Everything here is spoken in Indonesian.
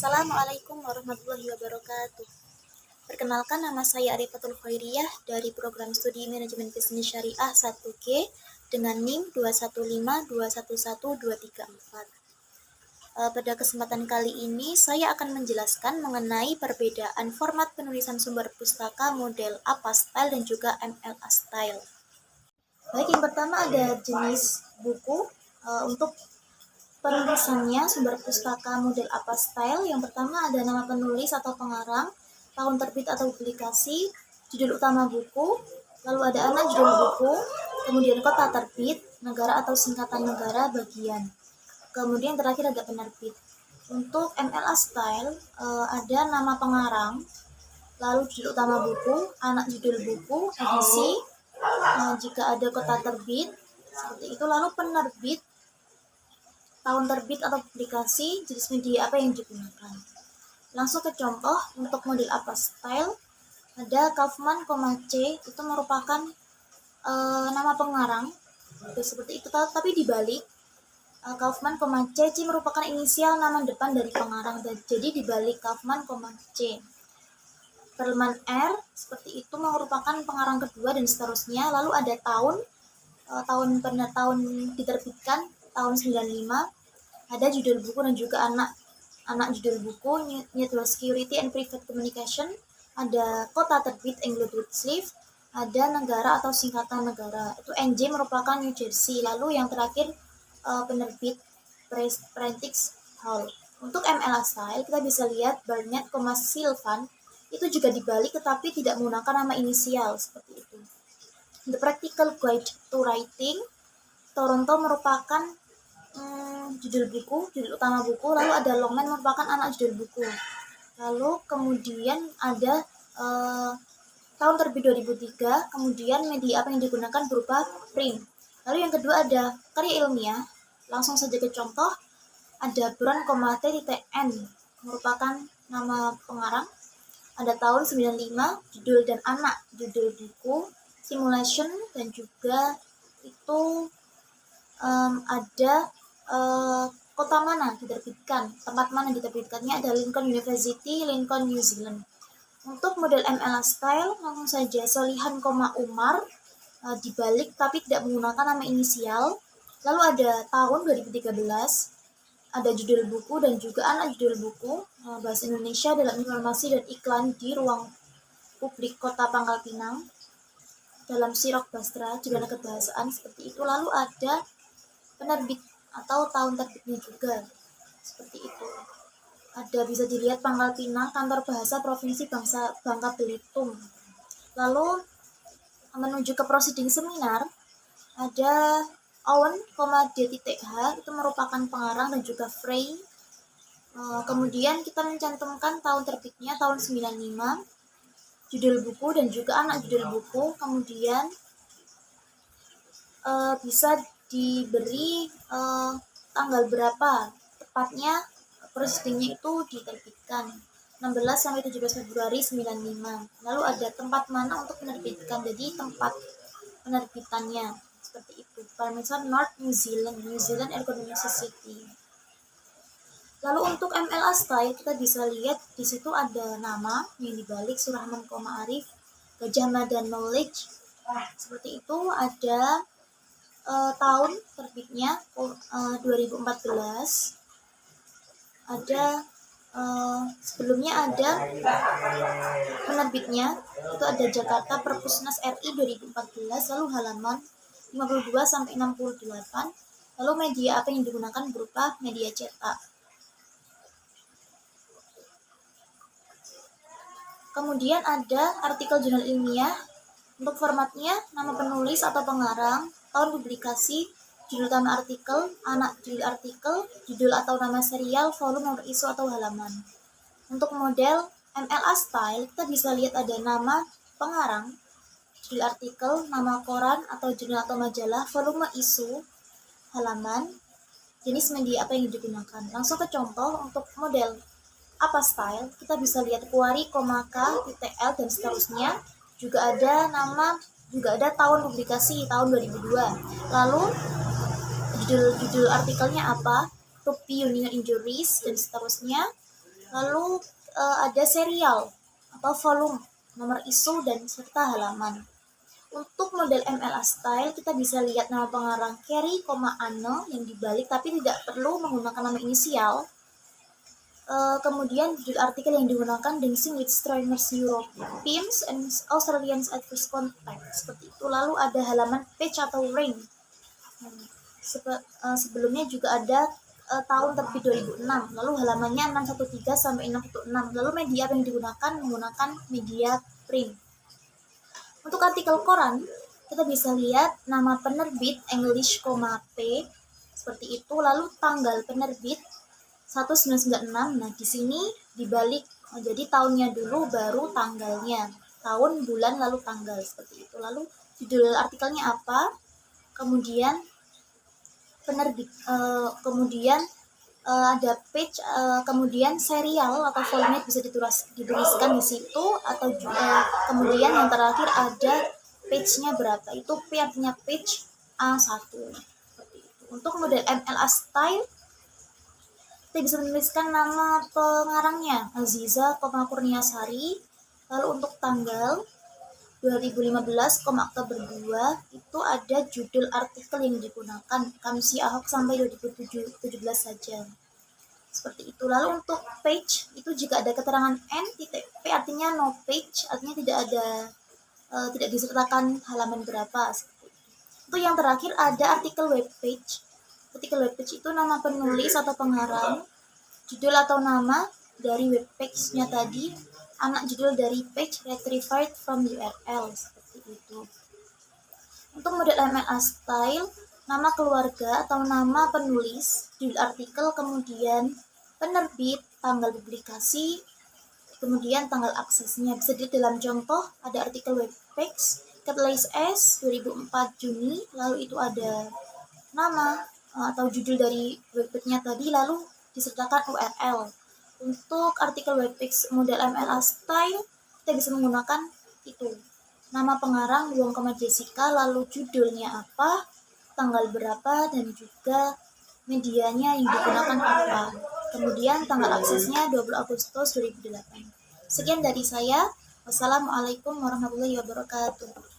Assalamualaikum warahmatullahi wabarakatuh. Perkenalkan, nama saya Arifatul Khairiyah dari Program Studi Manajemen Bisnis Syariah 1G dengan NIM 215211234. Pada kesempatan kali ini saya akan menjelaskan mengenai perbedaan format penulisan sumber pustaka model APA Style dan juga MLA Style. Baik, yang pertama ada jenis buku. Untuk penulisannya sumber pustaka model APA Style, yang pertama ada nama penulis atau pengarang, tahun terbit atau publikasi, judul utama buku, lalu ada anak judul buku, kemudian kota terbit, negara atau singkatan negara bagian, kemudian terakhir ada penerbit. Untuk MLA Style ada nama pengarang, lalu judul utama buku, anak judul buku, edisi, jika ada kota terbit seperti itu, lalu penerbit, tahun terbit atau publikasi, jenis media apa yang digunakan. Langsung ke contoh. Untuk model APA Style ada Kaufman, C itu merupakan nama pengarang, seperti itu, tapi dibalik. Kaufman, C merupakan inisial nama depan dari pengarang, jadi dibalik Kaufman, C. Perlman R seperti itu merupakan pengarang kedua dan seterusnya. Lalu ada tahun diterbitkan tahun 95, ada judul buku dan juga anak judul buku, Network Security and Private Communication, ada kota terbit Englewood Cliff, ada negara atau singkatan negara, itu NJ merupakan New Jersey. Lalu yang terakhir penerbit Prentice Hall. Untuk MLA Style kita bisa lihat Barnett, Sylvan itu juga dibalik tetapi tidak menggunakan nama inisial, seperti itu. The Practical Guide to Writing Toronto merupakan judul buku, judul utama buku, lalu ada Longman merupakan anak judul buku. Lalu kemudian ada tahun terbit 2003, kemudian media apa yang digunakan berupa print. Lalu yang kedua ada karya ilmiah, langsung saja ke contoh. Ada Brown, T.N merupakan nama pengarang, ada tahun 95, judul dan anak judul buku, simulation, dan juga itu ada kota mana diterbitkan, tempat mana diterbitkannya, ada Lincoln University, Lincoln, New Zealand. Untuk model MLA Style langsung saja Solihan, Umar dibalik tapi tidak menggunakan nama inisial. Lalu ada tahun 2013, ada judul buku dan juga anak judul buku, bahasa Indonesia dalam informasi dan iklan di ruang publik Kota Pangkal Pinang, dalam Sirok Bastra, jurnal kebahasaan, seperti itu. Lalu ada penerbit atau tahun terbitnya juga, seperti itu. Ada bisa dilihat Pangkal Pinang, Kantor Bahasa Provinsi Bangka Belitung. Lalu menuju ke proceeding seminar, ada Owen, D.H itu merupakan pengarang dan juga Frey. Kemudian kita mencantumkan tahun terbitnya tahun 95, judul buku dan juga anak judul buku. Kemudian bisa diberi tanggal berapa tepatnya proceedingnya itu diterbitkan, 16 sampai 17 Februari 95. Lalu ada tempat mana untuk menerbitkan, jadi tempat penerbitannya seperti itu, Palmerston North, New Zealand Economic Society. Lalu untuk MLA Style kita bisa lihat di situ ada nama yang dibalik Surahman, Arif, Gajah Mada Knowledge, seperti itu. Ada tahun terbitnya 2014. Ada sebelumnya ada penerbitnya itu ada Jakarta Perpusnas RI 2014, lalu halaman 52 sampai 68. Lalu media apa yang digunakan berupa media cetak. Kemudian ada artikel jurnal ilmiah. Untuk formatnya nama penulis atau pengarang, tahun publikasi, judul utama artikel, anak judul artikel, judul atau nama serial, volume, nomor isu atau halaman. Untuk model MLA Style kita bisa lihat ada nama pengarang, judul artikel, nama koran atau jurnal atau majalah, volume, isu, halaman, jenis media apa yang digunakan. Langsung ke contoh. Untuk model APA Style kita bisa lihat Kuari, K, L dan seterusnya. Juga ada tahun publikasi tahun 2002. Lalu judul artikelnya apa, Rugby Union Injuries dan seterusnya. Lalu ada serial atau volume, nomor isu dan serta halaman. Untuk model MLA style kita bisa lihat nama pengarang Carrie, Anne yang dibalik tapi tidak perlu menggunakan nama inisial. Kemudian judul artikel yang digunakan Dancing with Strangers Europeans and Australians at First Contact, seperti itu. Lalu ada halaman page atau ring. Sebelumnya juga ada tahun terbit 2006, lalu halamannya 613 sampai 616. Lalu media yang digunakan menggunakan media print. Untuk artikel koran, kita bisa lihat nama penerbit English, P seperti itu, lalu tanggal penerbit 1996. Nah, di sini dibalik, jadi tahunnya dulu baru tanggalnya, tahun, bulan, lalu tanggal, seperti itu. Lalu judul artikelnya apa, kemudian penerbit, kemudian ada page, kemudian serial atau volume bisa dituliskan di situ, atau kemudian yang terakhir ada page-nya berapa, itu P artinya page A1, seperti itu. Untuk model MLA style kita bisa menuliskan nama pengarangnya Aziza, Kurniasari. Lalu untuk tanggal 2015, Oktober 2, itu ada judul artikel yang digunakan Kamsi Ahok sampai 2017 saja. Seperti itu. Lalu untuk page itu jika ada keterangan N, P artinya no page, artinya tidak ada, tidak disertakan halaman berapa. Itu yang terakhir ada artikel web page. Artikel web page itu nama penulis atau pengarang, judul atau nama dari web page-nya tadi, anak judul dari page retrieved from URL, seperti itu. Untuk model MLA style, nama keluarga atau nama penulis, judul artikel, kemudian penerbit, tanggal publikasi, kemudian tanggal aksesnya. Bisa dilihat dalam contoh, ada artikel web page, Catalyst S 2004 Juni, lalu itu ada nama atau judul dari webpage-nya tadi, lalu disertakan URL. Untuk artikel webpage model MLA style, kita bisa menggunakan itu, nama pengarang, Jessica, lalu judulnya apa, tanggal berapa, dan juga medianya yang digunakan apa. Kemudian tanggal aksesnya 20 Agustus 2008. Sekian dari saya. Wassalamualaikum warahmatullahi wabarakatuh.